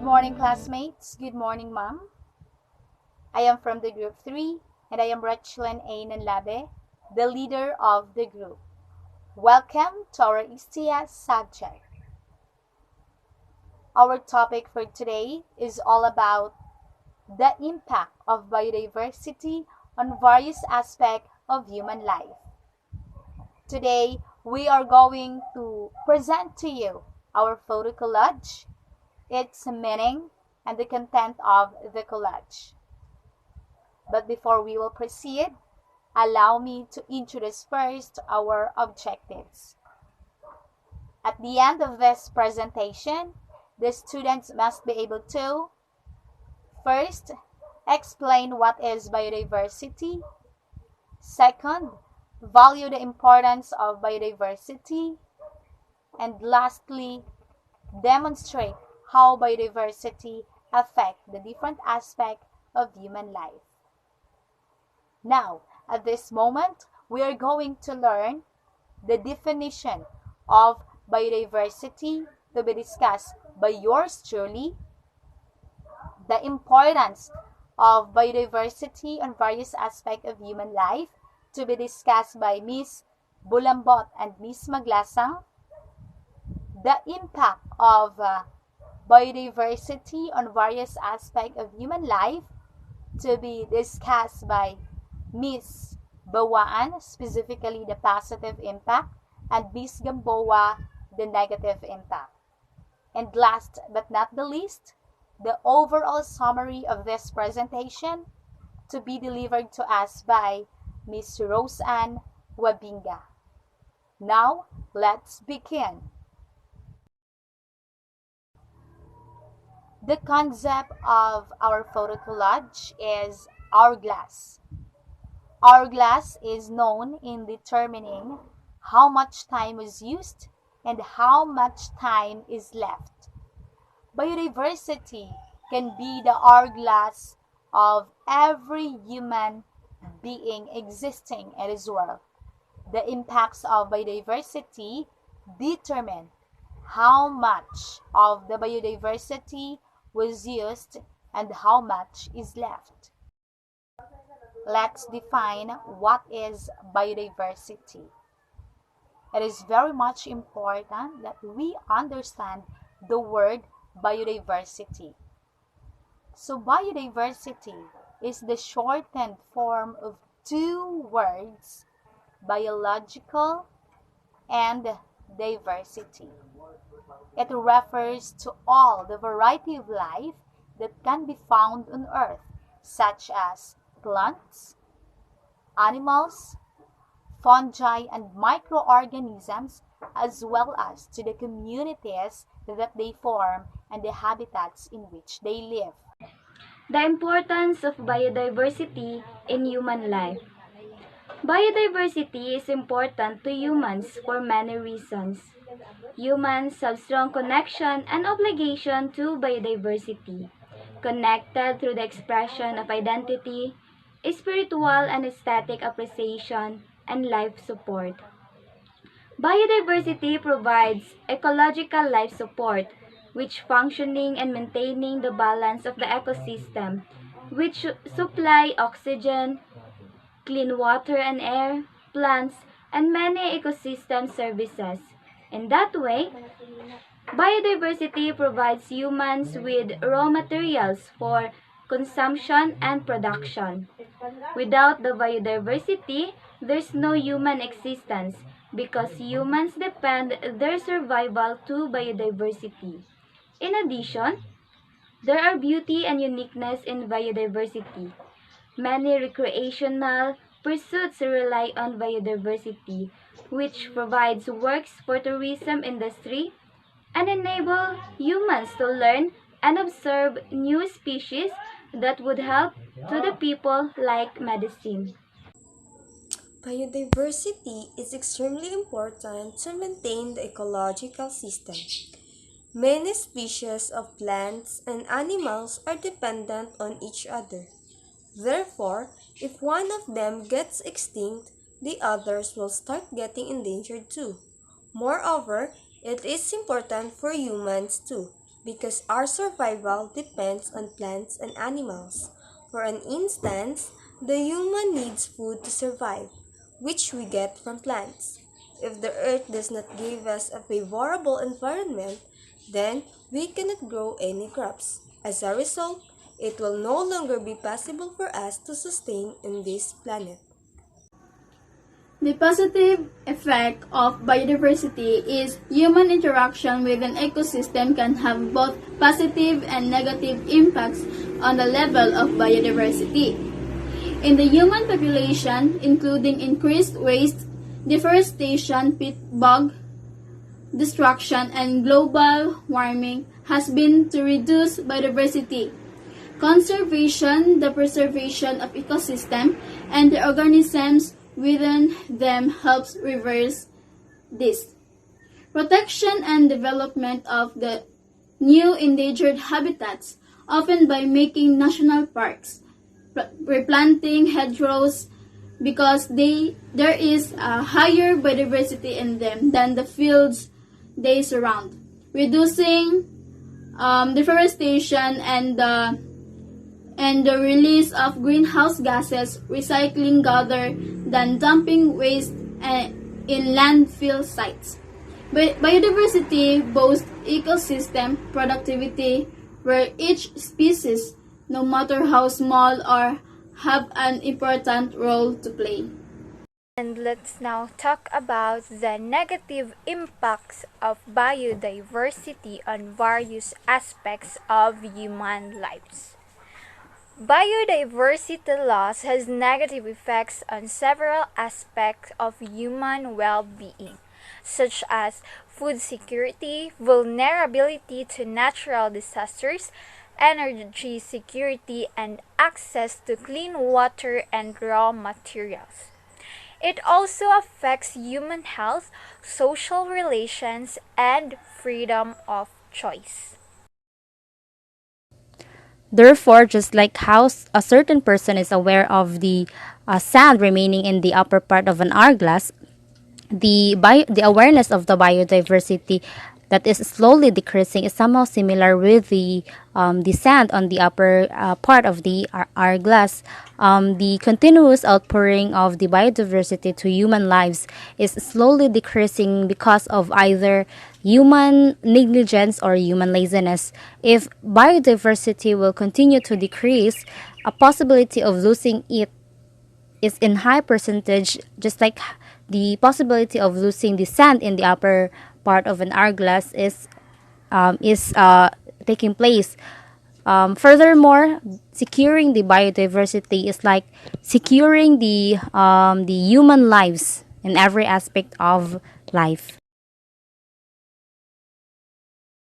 morning, classmates. Good morning, ma'am. I am from the group 3 and I am Rachlan A. Nanlabe, the leader of the group. Welcome to our STS subject. Our topic for today is all about the impact of biodiversity on various aspects of human life. Today, we are going to present to you our photo collage, its meaning, and the content of the collage. But before we will proceed, allow me to introduce first our objectives. At the end of this presentation, the students must be able to first, explain what is biodiversity. Second, value the importance of biodiversity. And lastly, demonstrate how biodiversity affects the different aspects of human life. Now, at this moment, we are going to learn the definition of biodiversity to be discussed by yours truly, the importance of biodiversity on various aspects of human life to be discussed by Ms. Bulambot and Ms. Maglasang, the impact of biodiversity on various aspects of human life to be discussed by Ms. Bawaan, specifically the positive impact, and Ms. Gamboa, the negative impact. And last but not the least, the overall summary of this presentation to be delivered to us by Ms. Roseanne Wabinga. Now, let's begin. The concept of our photo collage is hourglass. Hourglass is known in determining how much time was used and how much time is left. Biodiversity can be the hourglass of every human being existing in this world. The impacts of biodiversity determine how much of the biodiversity was used and how much is left. Let's define what is biodiversity. It is very much important that we understand the word biodiversity. So biodiversity is the shortened form of two words, biological and diversity. It refers to all the variety of life that can be found on Earth, such as plants, animals, fungi, and microorganisms, as well as to the communities that they form and the habitats in which they live. The importance of biodiversity in human life. Biodiversity is important to humans for many reasons. Humans have strong connection and obligation to biodiversity, connected through the expression of identity, spiritual and aesthetic appreciation, and life support. Biodiversity provides ecological life support, which functioning and maintaining the balance of the ecosystem, which supply oxygen, clean water and air, plants, and many ecosystem services. In that way, biodiversity provides humans with raw materials for consumption and production. Without the biodiversity, there's no human existence because humans depend their survival to biodiversity. In addition, there are beauty and uniqueness in biodiversity. Many recreational pursuits rely on biodiversity, which provides works for tourism industry and enable humans to learn and observe new species that would help to the people like medicine. Biodiversity is extremely important to maintain the ecological system. Many species of plants and animals are dependent on each other. Therefore, if one of them gets extinct, the others will start getting endangered too. Moreover, it is important for humans too, because our survival depends on plants and animals. For an instance, the human needs food to survive, which we get from plants. If the earth does not give us a favorable environment, then we cannot grow any crops. As a result, it will no longer be possible for us to sustain in this planet. The positive effect of biodiversity is human interaction with an ecosystem can have both positive and negative impacts on the level of biodiversity. In the human population, including increased waste, deforestation, pit bog destruction, and global warming, has been to reduce biodiversity. Conservation, the preservation of ecosystem and the organisms within them helps reverse this. Protection and development of the new endangered habitats, often by making national parks, replanting hedgerows because there is a higher biodiversity in them than the fields they surround, reducing deforestation and the release of greenhouse gases, recycling rather than dumping waste in landfill sites. Biodiversity boasts ecosystem productivity where each species, no matter how small, or have an important role to play. And let's now talk about the negative impacts of biodiversity on various aspects of human lives. Biodiversity loss has negative effects on several aspects of human well-being, such as food security, vulnerability to natural disasters, energy security, and access to clean water and raw materials. It also affects human health, social relations, and freedom of choice. Therefore, just like how a certain person is aware of the sand remaining in the upper part of an hourglass, the awareness of the biodiversity that is slowly decreasing is somehow similar with the sand on the upper part of the hourglass. The continuous outpouring of the biodiversity to human lives is slowly decreasing because of either human negligence or human laziness. If biodiversity will continue to decrease, a possibility of losing it is in high percentage, just like the possibility of losing the sand in the upper part of an hourglass is taking place. Furthermore, securing the biodiversity is like securing the human lives in every aspect of life.